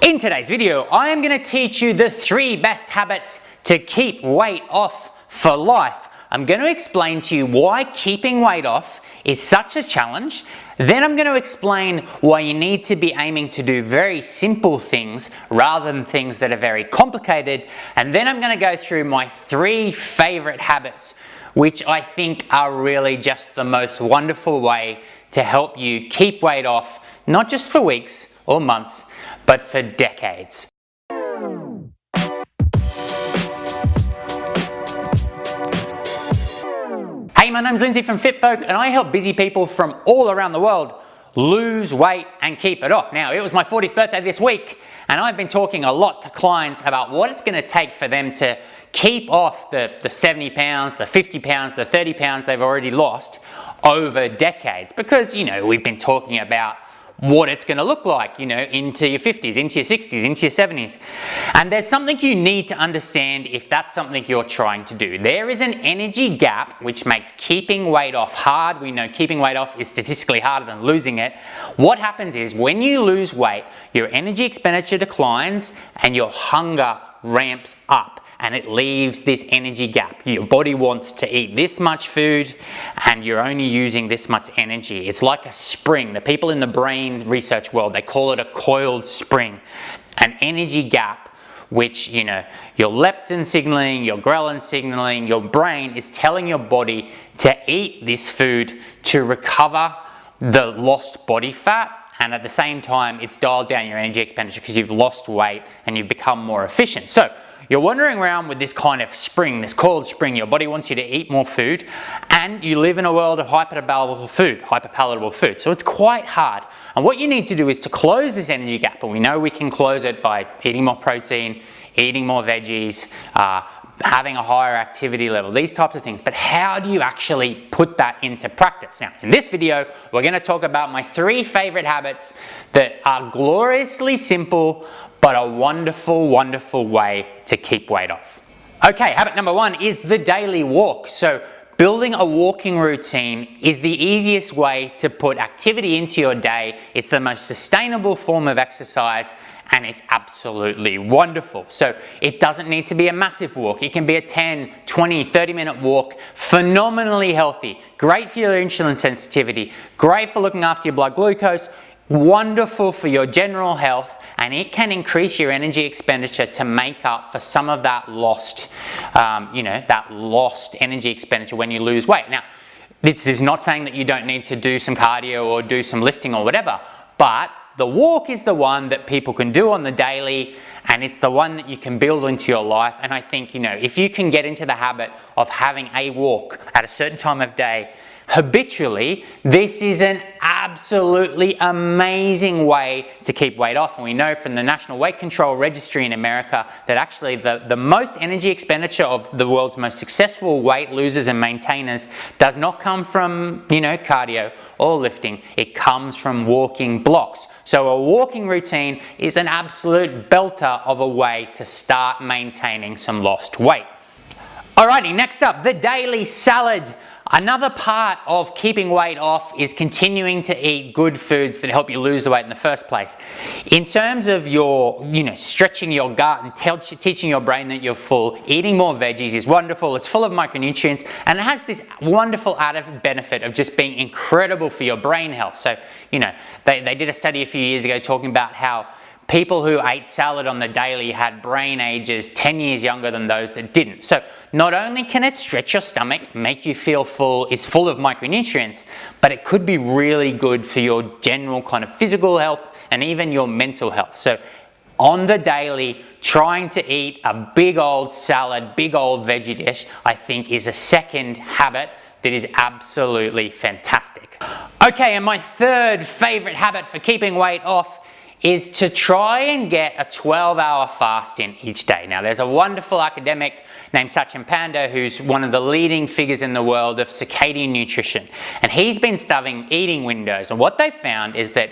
In today's video, I am going to teach you the 3 best habits to keep weight off for life. I'm going to explain to you why keeping weight off is such a challenge. Then I'm going to explain why you need to be aiming to do very simple things rather than things that are very complicated. And then I'm going to go through my 3 favorite habits, which I think are really just the most wonderful way to help you keep weight off, not just for weeks or months, but for decades. Hey, my name's Lindsay from FitFolk, and I help busy people from all around the world lose weight and keep it off. Now, it was my 40th birthday this week, and I've been talking a lot to clients about what it's going to take for them to keep off the 70 pounds, the 50 pounds, the 30 pounds they've already lost over decades. Because, we've been talking about what it's going to look like, into your 50s, into your 60s, into your 70s. And there's something you need to understand if that's something you're trying to do. There is an energy gap which makes keeping weight off hard. We know keeping weight off is statistically harder than losing it. What happens is when you lose weight, your energy expenditure declines and your hunger ramps up. And it leaves this energy gap. Your body wants to eat this much food and you're only using this much energy. It's like a spring. The people in the brain research world, they call it a coiled spring. An energy gap which, your leptin signaling, your ghrelin signaling, your brain is telling your body to eat this food to recover the lost body fat. And at the same time, it's dialed down your energy expenditure because you've lost weight and you've become more efficient. So you're wandering around with this kind of spring, this coiled spring. Your body wants you to eat more food, and you live in a world of hyperpalatable food. So it's quite hard. And what you need to do is to close this energy gap. And we know we can close it by eating more protein, eating more veggies, having a higher activity level, these types of things. But how do you actually put that into practice? Now, in this video, we're going to talk about my 3 favorite habits that are gloriously simple, but a wonderful, wonderful way to keep weight off. Okay, habit number 1 is the daily walk. So building a walking routine is the easiest way to put activity into your day. It's the most sustainable form of exercise, and it's absolutely wonderful. So it doesn't need to be a massive walk. It can be a 10, 20, 30-minute walk, phenomenally healthy, great for your insulin sensitivity, great for looking after your blood glucose, wonderful for your general health, and it can increase your energy expenditure to make up for some of that lost, energy expenditure when you lose weight. Now, this is not saying that you don't need to do some cardio or do some lifting or whatever, but the walk is the one that people can do on the daily, and it's the one that you can build into your life. And I think, if you can get into the habit of having a walk at a certain time of day habitually, this is an absolutely amazing way to keep weight off. And we know from the National Weight Control Registry in America that actually the most energy expenditure of the world's most successful weight losers and maintainers does not come from, cardio or lifting. It comes from walking blocks. So a walking routine is an absolute belter of a way to start maintaining some lost weight. Alrighty, next up, the daily salad. Another part of keeping weight off is continuing to eat good foods that help you lose the weight in the first place. In terms of your, stretching your gut and teaching your brain that you're full, eating more veggies is wonderful. It's full of micronutrients, and it has this wonderful added benefit of just being incredible for your brain health. So, they did a study a few years ago talking about how people who ate salad on the daily had brain ages 10 years younger than those that didn't. So not only can it stretch your stomach, make you feel full, is full of micronutrients, but it could be really good for your general kind of physical health and even your mental health. So on the daily, trying to eat a big old salad, big old veggie dish, I think is a second habit that is absolutely fantastic. Okay, and my 3rd favorite habit for keeping weight off is to try and get a 12-hour fast in each day. Now, there's a wonderful academic named Satchin Panda who's one of the leading figures in the world of circadian nutrition. And he's been studying eating windows. And what they found is that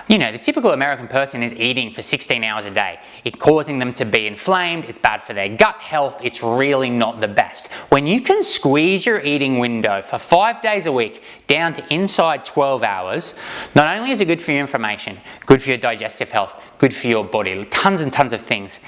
the typical American person is eating for 16 hours a day. It's causing them to be inflamed, it's bad for their gut health, it's really not the best. When you can squeeze your eating window for 5 days a week down to inside 12 hours, not only is it good for your inflammation, good for your digestive health, good for your body, tons and tons of things.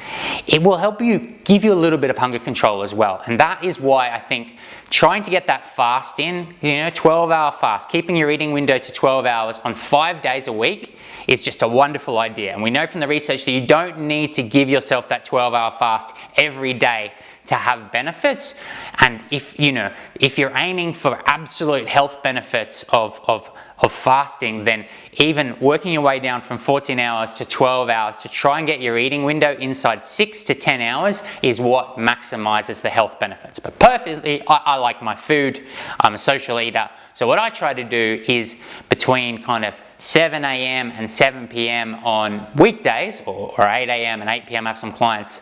It will help you, give you a little bit of hunger control as well. And that is why I think trying to get that fast in, 12-hour fast, keeping your eating window to 12 hours on 5 days a week is just a wonderful idea. And we know from the research that you don't need to give yourself that 12-hour fast every day to have benefits. And if you're aiming for absolute health benefits of fasting, then even working your way down from 14 hours to 12 hours to try and get your eating window inside 6 to 10 hours is what maximizes the health benefits. But personally, I like my food. I'm a social eater. So what I try to do is between kind of 7 a.m. and 7 p.m. on weekdays, or 8 a.m. and 8 p.m. I have some clients,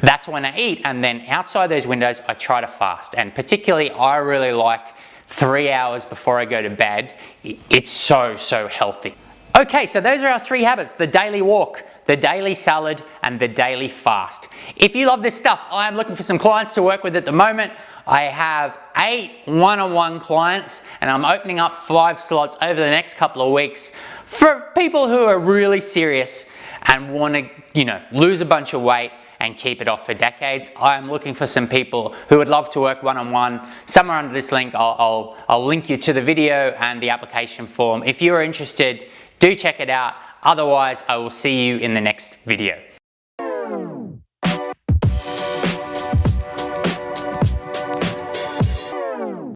that's when I eat. And then outside those windows, I try to fast. And particularly, I really like 3 hours before I go to bed. It's so healthy. Okay, so those are our 3 habits: the daily walk, the daily salad, and the daily fast. If you love this stuff, I'm looking for some clients to work with at the moment. I have 8 one-on-one clients, and I'm opening up 5 slots over the next couple of weeks for people who are really serious and want to, lose a bunch of weight and keep it off for decades. I'm looking for some people who would love to work one-on-one. Somewhere under this link, I'll link you to the video and the application form. If you're interested, do check it out. Otherwise, I will see you in the next video.